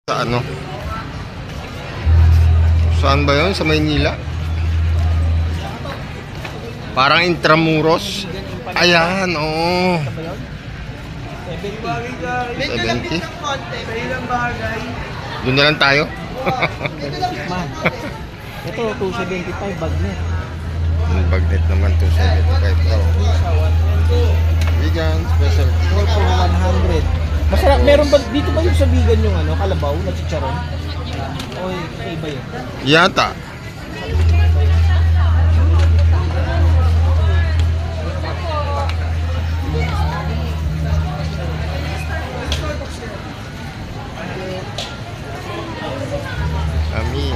Sa ano? Saan ba yun? Sa Maynila? Parang Intramuros. Ayan, oo. 70. Doon na lang tayo. Ito, 275 bagnet. Yung bagnet naman, 275. Vegan, special. 4 for 100. Masarap, meron ba, dito ba yung sa vegan yung ano, kalabaw na chicharon? O iba yun? Yata. Amin.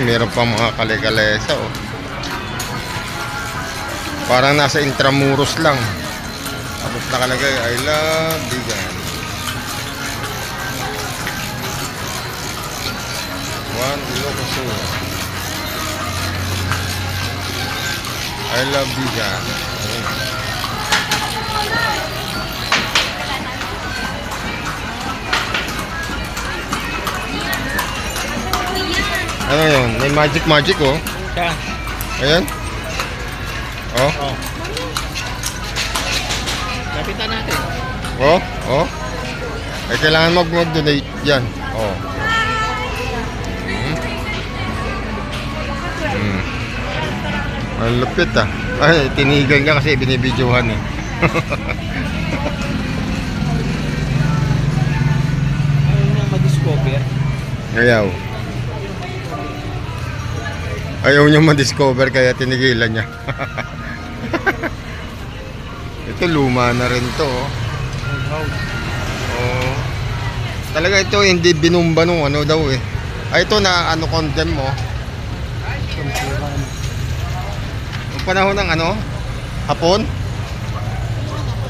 Meron pa mga kale-kalesa, oh. Parang nasa Intramuros lang. Tapos nakalagay, I love vegan. One Ilocos. I love vegan. Ano yun? May magic oh. Siya. Ayan. Oh. Oh. Lapitan natin. Oh. Oh. Ay kailangan mag-donate yan. Oh. Ang lupit ah. Ay, tinigan niya kasi binibidyohan eh. Ayaw niya ma-discover. Ayaw. Ayaw niya ma-discover kaya tinigilan niya. Ito luma na rin to. Oh. Talaga ito hindi binumba nung ano daw eh. Ay ito na ano condemn mo. Yung panahon ng ano? Hapon?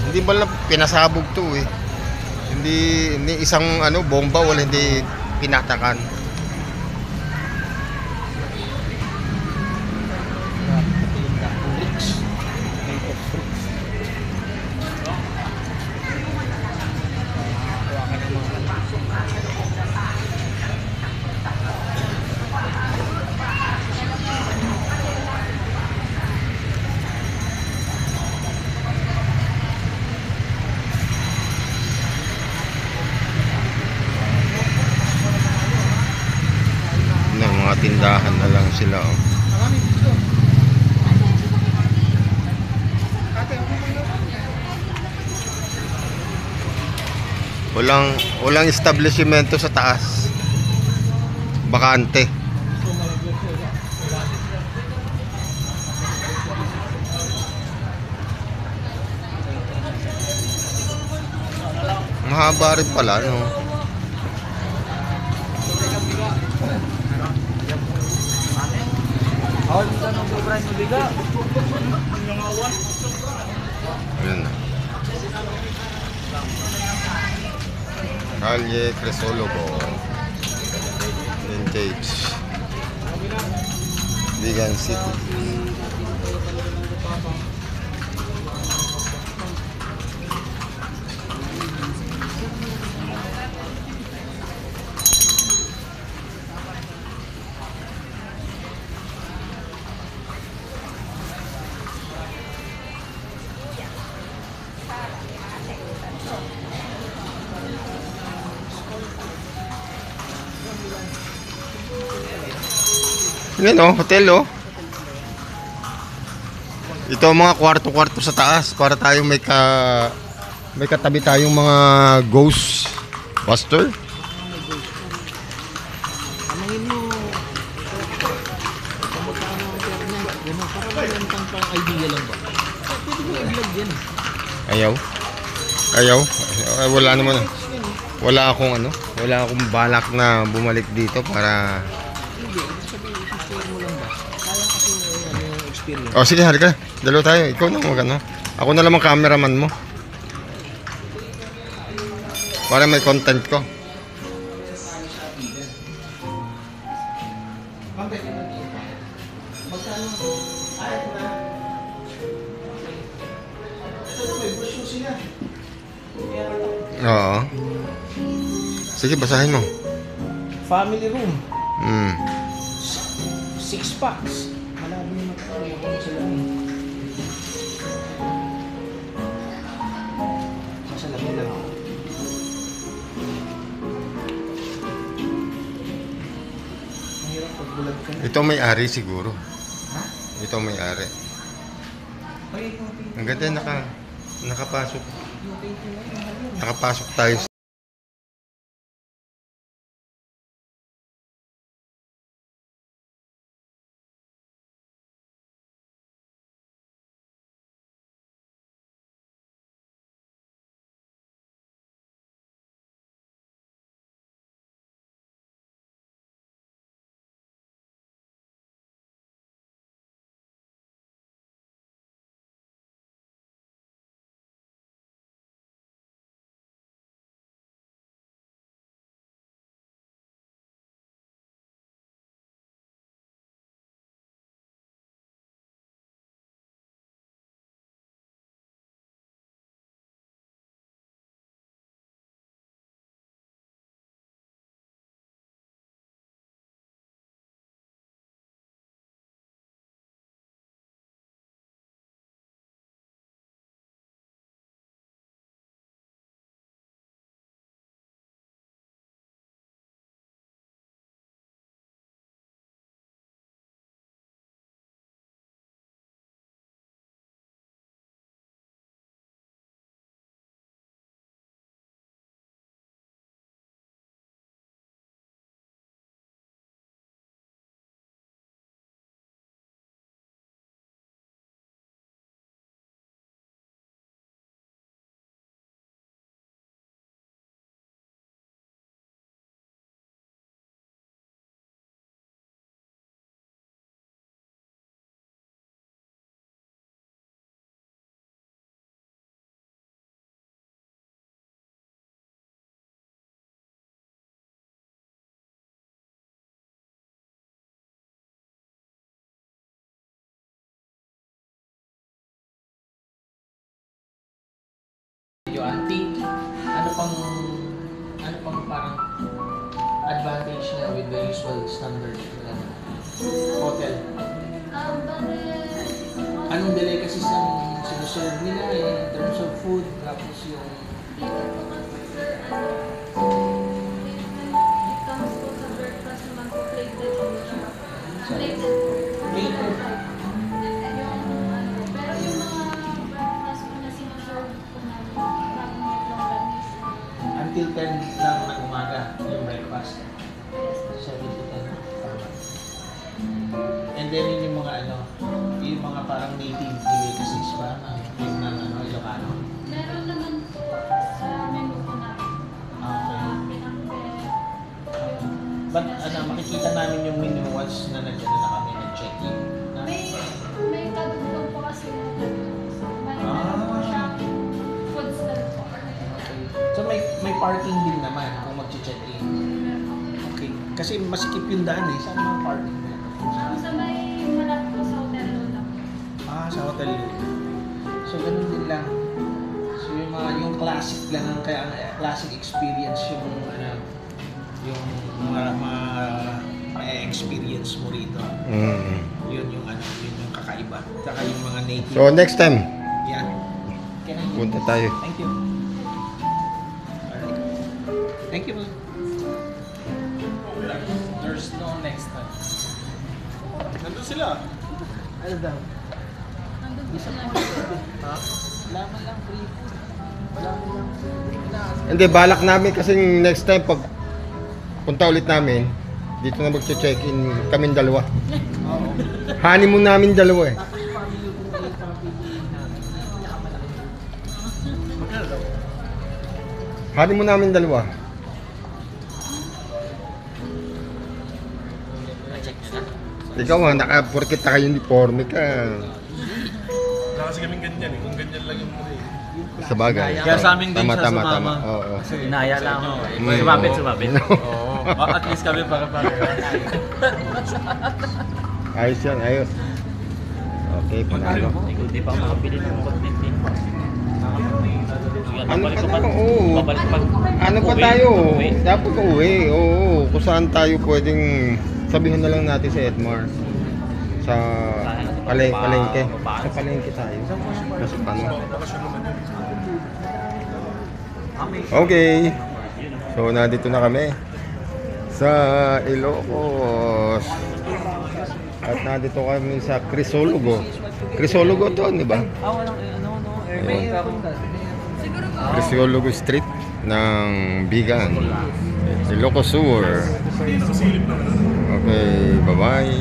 Hindi ba lang pinasabog to eh. Hindi isang ano bomba wala hindi pinatakan. Mga tindahan na lang sila oh. Walang establishmento sa taas. Bakante. Mahaba rin pala no. Ayan na. Calle Cresologo Vintage Vegan City. Yan oh, hotel oh. Ito ang mga kwarto-kwarto sa taas para tayong may katabi tayong mga ghost buster. Amangin mo. Magkano ang pera niya? Gano'n, parang pang idea lang ba? Pwede mo i-vlog yan. Ayaw? Ayaw? Wala naman. Wala akong ano, wala akong balak na bumalik dito para... Hindi, sabihin, i-share mo lang ba? Kaya kasi yung experience. O sige, halika. Dalawa tayo. Ikaw na mag-ano. Ako na lang ang cameraman mo. Para may content ko. Magkano? Ayos na. Ito, may brochure sila. Oo. Sige, basahin mo. Family room. 6 packs. Malabo yung magkakaroon ko sila eh. Masalabi lang ako. Mahirap pagbulag ka na. Ito may-ari siguro. Ha? Ito may-ari. Okay, okay. Ang ganda, nakapasok. Yung painting na yun, mahal yun. Nakapasok tayo. Yung antique, ano pang parang advantage niya with the usual standard hotel? Anong delicacies ang sinuserve nila in terms of food, tapos yung until 10 lang ng umaga yung breakfast. 7 to 10. Tama. And then yun yung mga yung mga parang native delicacies ba ng Ilocano. Meron naman po sa menu po namin. But makikita namin yung menu once na nandiyan na kami nag-check-in. May kadugtong po kasi may food stand po. So may parking din naman kung mag-check-in. Okay. Kasi masikip yung daan eh. Saan mga parking na? Sa may malapit po sa hotel Lola. Sa hotel yun. So ganun din lang. So yung classic lang ang classic experience yung yung ma-experience mo rito. Yun yung kakaiba. Saka yung mga native. So next time, Yan. punta tayo. Thank you. Alright. Thank you. There's no next time. Nandun sila. Ano daw? Nandun po sila. Ha? Laman lang free food. Laman lang free. Hindi, balak namin kasi next time pag punta ulit namin, dito na magche-check-in kaming dalawa. Oo. Honeymoon namin dalawa eh. Tapos family kung ulit ang piliin namin. Pinakamalaki. Hali mo namin dalawa. Na-check nyo na? Ikaw ha, naka-porkit naka-uniforme ka. Wala kasi kaming ganyan eh. Kung ganyan lang yung Sa bagay. Kaya sa amin din Tama, siya tama, sumama. tama. Oo. Kasi Inaya lang ako. Mm. Sumabit, sumabit. Oo. At least kami para-para. Ayos yan, ayos. Okay, panalo. Hindi pa ako makapili ng content eh. Ano pa tayo? Oo. Babalik pag Ano pa uwi, tayo? uwi. Dapat uwi. Oo. Kung saan tayo pwedeng sabihin na lang natin sa Edmar. Sa palengke. Sa palengke tayo. Kasi paano? Okay. So, nandito na kami sa Ilocos. At nandito kami sa Crisologo. Crisologo to, di ba? Crisologo Street ng Bigan. Ilocos Sur. Okay, bye-bye.